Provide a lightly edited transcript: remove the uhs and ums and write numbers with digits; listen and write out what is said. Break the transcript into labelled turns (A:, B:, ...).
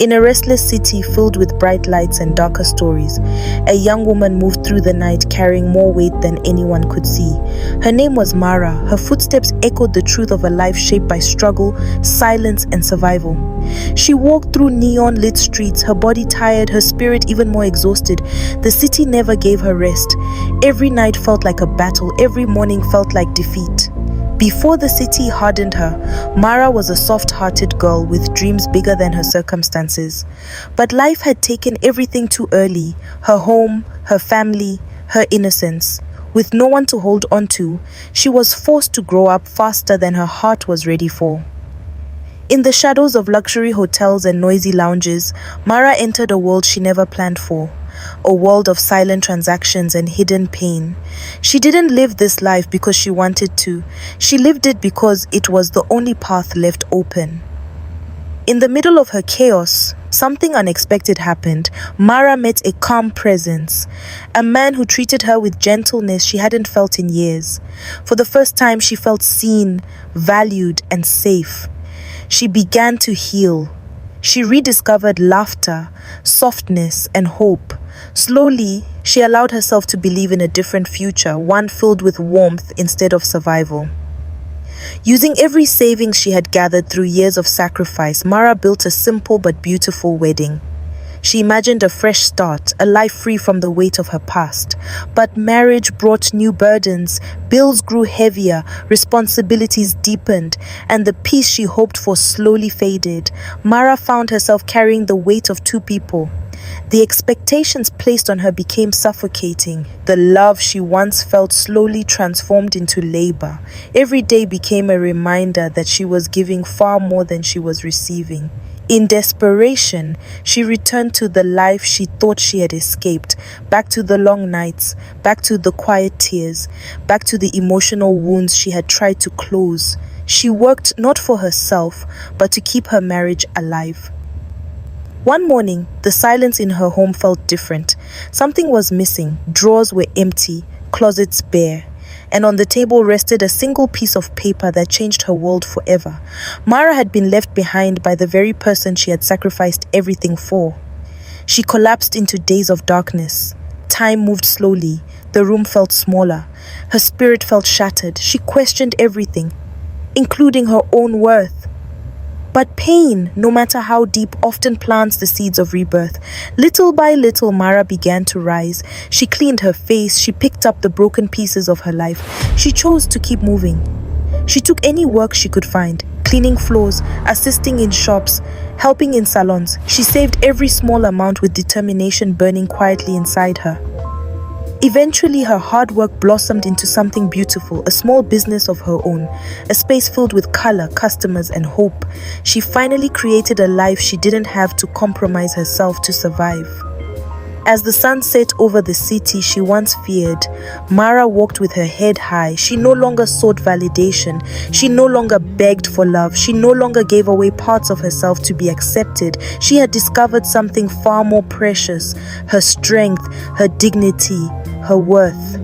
A: In a restless city filled with bright lights and darker stories, a young woman moved through the night carrying more weight than anyone could see. Her name was Mara. Her footsteps echoed the truth of a life shaped by struggle, silence, and survival. She walked through neon-lit streets, her body tired, her spirit even more exhausted. The city never gave her rest. Every night felt like a battle, every morning felt like defeat. Before the city hardened her, Mara was a soft-hearted girl with dreams bigger than her circumstances. But life had taken everything too early: her home, her family, her innocence. With no one to hold on to, she was forced to grow up faster than her heart was ready for. In the shadows of luxury hotels and noisy lounges, Mara entered a world she never planned for. A world of silent transactions and hidden pain. She didn't live this life because she wanted to. She lived it because it was the only path left open. In the middle of her chaos, something unexpected happened. Mara met a calm presence, a man who treated her with gentleness she hadn't felt in years. For the first time, she felt seen, valued, and safe. She began to heal. She rediscovered laughter, softness, and hope. Slowly, she allowed herself to believe in a different future, one filled with warmth instead of survival. Using every savings she had gathered through years of sacrifice, Mara built a simple but beautiful wedding. She imagined a fresh start, a life free from the weight of her past. But marriage brought new burdens. Bills grew heavier, responsibilities deepened, and the peace she hoped for slowly faded. Mara found herself carrying the weight of two people. The expectations placed on her became suffocating. The love she once felt slowly transformed into labor. Every day became a reminder that she was giving far more than she was receiving. In desperation, she returned to the life she thought she had escaped, back to the long nights, back to the quiet tears, back to the emotional wounds she had tried to close. She worked not for herself, but to keep her marriage alive. One morning, the silence in her home felt different. Something was missing. Drawers were empty, closets bare, and on the table rested a single piece of paper that changed her world forever. Mara had been left behind by the very person she had sacrificed everything for. She collapsed into days of darkness. Time moved slowly. The room felt smaller. Her spirit felt shattered. She questioned everything, including her own worth. But pain, no matter how deep, often plants the seeds of rebirth. Little by little, Mara began to rise. She cleaned her face. She picked up the broken pieces of her life. She chose to keep moving. She took any work she could find, cleaning floors, assisting in shops, helping in salons. She saved every small amount with determination burning quietly inside her. Eventually, her hard work blossomed into something beautiful, a small business of her own, a space filled with color, customers, and hope. She finally created a life she didn't have to compromise herself to survive. As the sun set over the city she once feared, Mara walked with her head high. She no longer sought validation. She no longer begged for love. She no longer gave away parts of herself to be accepted. She had discovered something far more precious: her strength, her dignity, her worth.